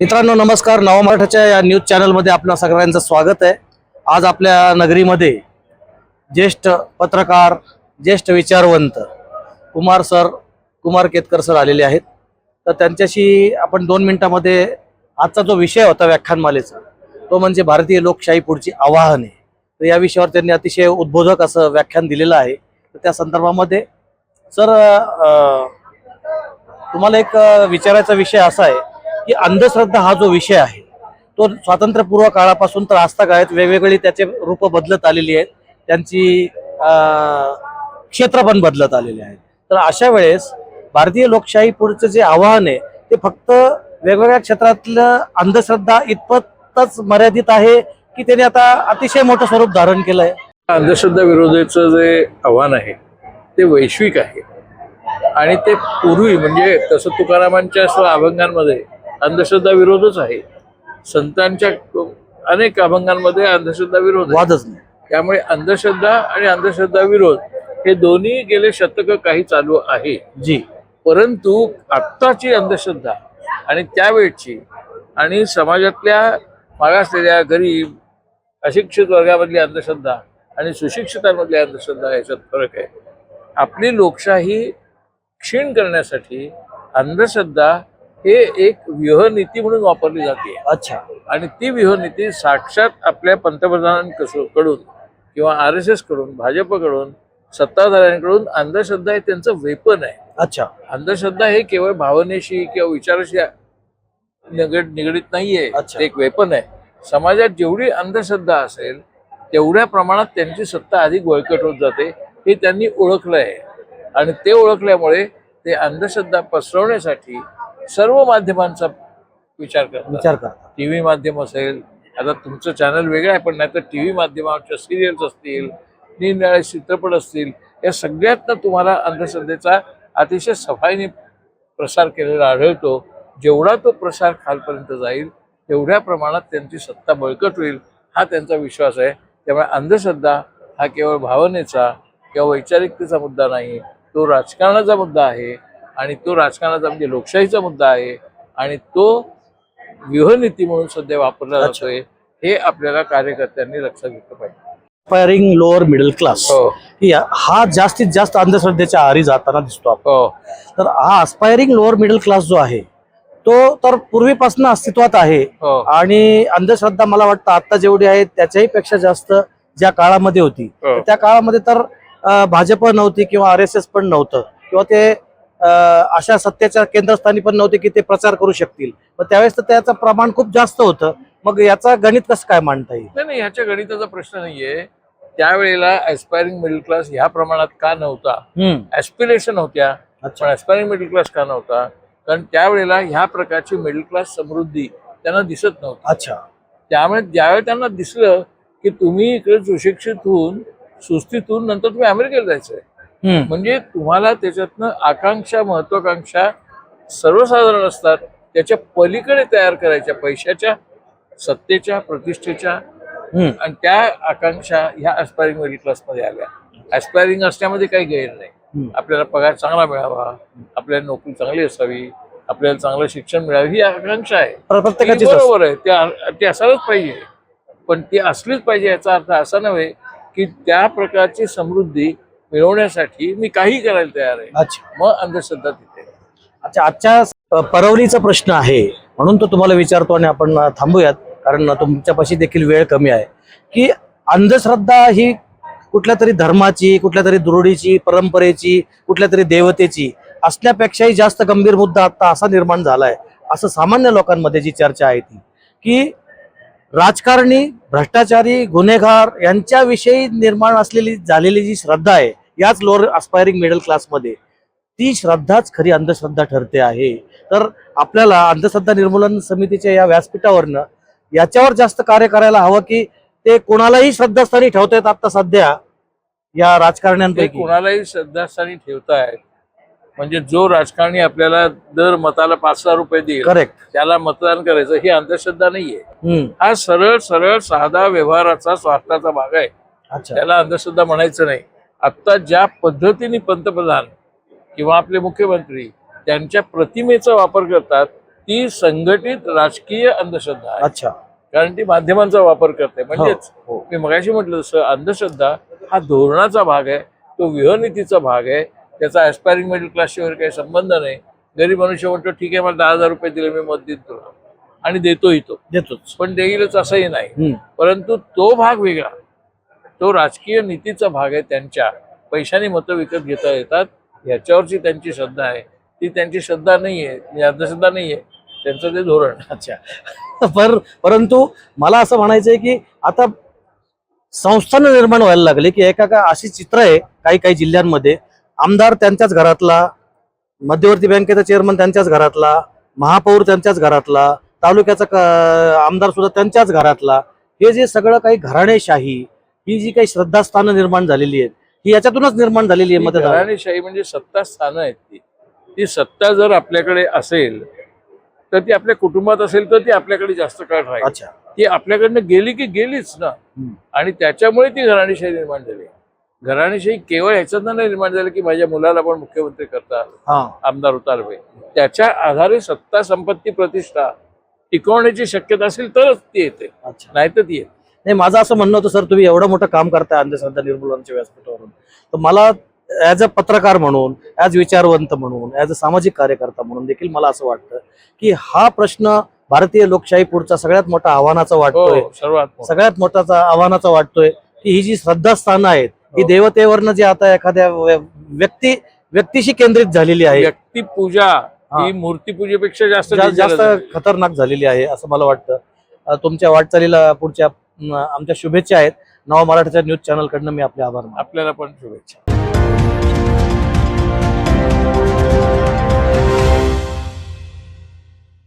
मित्रांनो नमस्कार. नवमराठाच्या या न्यूज चॅनलमध्ये आपल्या सगळ्यांचं स्वागत आहे. आज आपल्या नगरीमध्ये ज्येष्ठ पत्रकार, ज्येष्ठ विचारवंत कुमार केतकर सर आलेले आहेत. तर त्यांच्याशी आपण 2 मिनिटांमध्ये आजचा जो विषय होता व्याख्यानमालेचा तो म्हणजे भारतीय लोकशाही पुढची आव्हाने. तर या विषयावर त्यांनी अतिशय उद्बोधक असं व्याख्यान दिलेलं आहे. तर त्या संदर्भामध्ये सर तुम्हाला एक विचारायचा विषय असा आहे की अंधश्रद्धा हा जो विषय आहे तो स्वातंत्र्यपूर्व काळापासून तर आजतागायत वेगवेगळी त्याचे रूप बदलत आलेली आहेत, त्यांची क्षेत्र पण बदलत आलेले आहेत. तर अशा वेळेस भारतीय लोकशाही पुढचं जे आव्हान आहे ते फक्त वेगवेगळ्या क्षेत्रातलं अंधश्रद्धा इतपतच मर्यादित आहे की त्याने आता अतिशय मोठं स्वरूप धारण केलं आहे. अंधश्रद्धा विरोधाचं जे आव्हान आहे ते वैश्विक आहे आणि ते पूर्वी म्हणजे तसं तुकारामांच्या अभंगांमध्ये अंधश्रद्धा विरोधच आहे. संतांच्या अनेक अभंगांमध्ये अंधश्रद्धा विरोध वादच नाही. त्यामुळे अंधश्रद्धा आणि अंधश्रद्धा विरोध हे दोन्ही गेले शतक काही चालू आहे जी. परंतु आत्ताची अंधश्रद्धा आणि त्यावेळची आणि समाजातल्या मागासलेल्या गरीब अशिक्षित वर्गामधली अंधश्रद्धा आणि सुशिक्षितांमधली अंधश्रद्धा याच्यात फरक आहे. आपली लोकशाही क्षीण करण्यासाठी अंधश्रद्धा हे एक व्यूहनीती म्हणून वापरली जाते. अच्छा. आणि ती व्यूहनीती साक्षात आपल्या पंतप्रधानांकडून किंवा RSS कडून, भाजपकडून, सत्ताधाऱ्यांकडून अंधश्रद्धा हे त्यांचं वेपन आहे. अच्छा. अंधश्रद्धा हे केवळ भावनेशी किंवा विचाराशी निगडीत नाहीये, ते एक वेपन आहे. समाजात जेवढी अंधश्रद्धा असेल तेवढ्या प्रमाणात त्यांची सत्ता अधिक बळकट होत जाते हे त्यांनी ओळखलं आहे. आणि ते ओळखल्यामुळे ते अंधश्रद्धा पसरवण्यासाठी सर्व माध्यमांचा विचार करतात. TV माध्यम असेल, आता तुमचं चॅनल वेगळं आहे पण नाही तर TV माध्यमाच्या सिरियल्स असतील, निरनिराळे चित्रपट असतील, या सगळ्यातनं तुम्हाला अंधश्रद्धेचा अतिशय सफाईने प्रसार केलेला आढळतो. जेवढा तो प्रसार खालपर्यंत जाईल तेवढ्या प्रमाणात त्यांची सत्ता बळकट होईल हा त्यांचा विश्वास आहे. त्यामुळे अंधश्रद्धा हा केवळ भावनेचा किंवा वैचारिकतेचा मुद्दा नाही, तो राजकारणाचा मुद्दा आहे. आणि तो राजकारणाचा म्हणजे लोकशाहीचा मुद्दा आहे आणि तो व्यूहनीती म्हणून सध्या वापरला जातोय हे आपल्याला कार्यकर्त्यांनी लक्षात घेतलं पाहिजे. अस्पायरिंग लोअर मिडल क्लास हा जास्तीत जास्त अंधश्रद्धेच्या आहारी जाताना दिसतो. तर हा अस्पायरिंग लोअर मिडल क्लास जो आहे तो तर पूर्वीपासून अस्तित्वात आहे. आणि अंधश्रद्धा मला वाटतं आता जेवढी आहे त्याच्याही पेक्षा जास्त ज्या काळामध्ये होती त्या काळामध्ये तर भाजप नव्हती किंवा RSS पण नव्हतं किंवा ते अशा सत्तेच्या केंद्रस्थानी पण नव्हते की ते प्रचार करू शकतील. पण त्यावेळेस तर त्याचं प्रमाण खूप जास्त होतं. मग याचा गणित कसं काय मांडता येईल? नाही, ह्याच्या गणिताचा प्रश्न नाहीये. त्यावेळेला ऍस्पायरिंग मिडल क्लास ह्या प्रमाणात का नव्हता? ऍस्पिरेशन होत्या पण ऍस्पायरिंग मिडल क्लास का नव्हता? कारण त्यावेळेला ह्या प्रकारची मिडल क्लास समृद्धी त्यांना दिसत नव्हती. अच्छा. त्यामुळे ज्यावेळेला त्यांना दिसलं की तुम्ही इकडे सुशिक्षित होऊन सुस्थित होऊन नंतर तुम्ही अमेरिकेला जायचंय म्हणजे तुम्हाला त्याच्यातनं आकांक्षा, महत्वाकांक्षा सर्वसाधारण असतात त्याच्या पलीकडे तयार करायच्या, पैशाच्या, सत्तेच्या, प्रतिष्ठेच्या, आणि त्या आकांक्षा ह्या ऍस्पायरिंग मिडल क्लासमध्ये आल्या. ऍस्पायरिंग असण्यामध्ये काही गैर नाही. आपल्याला पगार चांगला मिळावा, आपल्याला नोकरी चांगली असावी, आपल्याला चांगलं शिक्षण मिळावं ही आकांक्षा आहे. प्रत्येकाची बरोबर आहे, ते असायलाच पाहिजे. पण ती असलीच पाहिजे याचा अर्थ असा नव्हे की त्या प्रकारची समृद्धी मिळवण्यासाठी मी काही करायला तयार आहे. अच्छा. मग अंधश्रद्धा तिथे. अच्छा. आजच्या परवलीचा प्रश्न आहे म्हणून तो तुम्हाला विचारतो आणि आपण थांबूयात कारण तुमच्यापाशी देखील वेळ कमी आहे की अंधश्रद्धा ही कुठल्या तरी धर्माची, कुठल्या तरी दुरुडीची, परंपरेची, कुठल्या तरी देवतेची असण्यापेक्षाही जास्त गंभीर मुद्दा आता असा निर्माण झालाय असं सामान्य लोकांमध्ये जी चर्चा आहे ती की राजकारणी, भ्रष्टाचारी, गुन्हेगार यांच्याविषयी निर्माण असलेली झालेली जी श्रद्धा आहे याच लोअर अस्पायरिंग मिडल क्लासमध्ये ती श्रद्धाच खरी अंधश्रद्धा ठरते आहे. तर आपल्याला अंधश्रद्धा निर्मूलन समितीच्या या व्यासपीठावरनं याच्यावर जास्त कार्य करायला हवं की ते कोणालाही श्रद्धास्थानी ठेवतायत. आता सध्या या राजकारण्यांपैकी कोणालाही श्रद्धास्थानी ठेवतायत म्हणजे जो राजकारणी आपल्याला दर मताला 5,000 रुपये देईल, करेक्ट, त्याला मतदान करायचं ही अंधश्रद्धा नाहीये. हा सरळ सरळ साधा व्यवहाराचा स्वार्थाचा भाग आहे. त्याला अंधश्रद्धा म्हणायचं नाही. आता ज्या पद्धतीने पंतप्रधान किंवा आपले मुख्यमंत्री त्यांच्या प्रतिमेचा वापर करतात ती संघटित राजकीय अंधश्रद्धा आहे. अच्छा. कारण ती माध्यमांचा वापर करते. म्हणजेच हो. मी मगाशी म्हटलं तसं अंधश्रद्धा हा धोरणाचा भाग आहे, तो व्यूहनीतीचा भाग आहे. त्याचा ऍस्पायरिंग मिडल क्लासशी वगैरे काही संबंध नाही. गरीब मनुष्य म्हणतो ठीक आहे, मला 10,000 रुपये दिले, मी मत देईन तुला, आणि देतोही तो, देतोच. पण देईलच असंही नाही. परंतु तो भाग वेगळा, तो राजकीय नीतीचा भाग आहे. त्यांच्या पैशाने मतं विकत घेता येतात याच्यावरची त्यांची श्रद्धा आहे. ती त्यांची श्रद्धा नाहीये, अंधश्रद्धा नाहीये, त्यांचं ते धोरण. अच्छा. परंतु मला असं म्हणायचंय की आता संस्थानं निर्माण व्हायला लागले की एका अशी चित्र आहे काही काही जिल्ह्यांमध्ये, आमदार त्यांच्याच घरातला, मध्यवर्ती बँकेचा चेअरमन त्यांच्याच घरातला, महापौर त्यांच्याच घरातला, तालुक्याचा आमदार सुद्धा त्यांच्याच घरातला. हे जे सगळं काही घराणेशाही, ही जी काही श्रद्धास्थानं निर्माण झालेली आहेत, ही याच्यातूनच निर्माण झालेली आहे. मतदार घराणेशाही म्हणजे सत्ता स्थानं आहेत. ती सत्ता जर आपल्याकडे असेल तर ती आपल्या कुटुंबात असेल तर ती आपल्याकडे जास्त काळ राहील. अच्छा. ती आपल्याकडनं गेली की गेलीच ना. आणि त्याच्यामुळे ती घराणेशाही निर्माण झाली. घराणेशाही केवळ ह्याच्यातनं नाही निर्माण झाली की माझ्या मुलाला पण मुख्यमंत्री करता, आमदार उतारवे. त्याच्या आधारे सत्ता, संपत्ती, प्रतिष्ठा टिकवण्याची शक्यता असेल तरच ती येते, नाही तर ती येते नाही. माझं असं म्हणणं होतं सर, तुम्ही एवढं मोठं काम करताय अंधश्रद्धा निर्मूलनाच्या व्यासपीठावरून, तर मला ऍज अ पत्रकार म्हणून, ऍज विचारवंत म्हणून, ऍज अ सामाजिक कार्यकर्ता म्हणून देखील मला असं वाटतं की हा प्रश्न भारतीय लोकशाही पुढचा सगळ्यात मोठा आव्हानाचा वाटतोय. सगळ्यात मोठा आव्हानाचा वाटतोय की ही जी श्रद्धास्थानं आहेत ही देवतेवरनं जे आता एखाद्या व्यक्तीशी केंद्रित झालेली आहे. व्यक्तिपूजा ही मूर्तीपूजेपेक्षा जास्त खतरनाक झालेली आहे असं मला वाटतं. तुमच्या वाटचालीला पुढच्या आमच्या शुभेच्छा आहेत. नवा मराठीच्या न्यूज चॅनल कडनं मी आपले आभार मानतो. आपल्याला पण शुभेच्छा.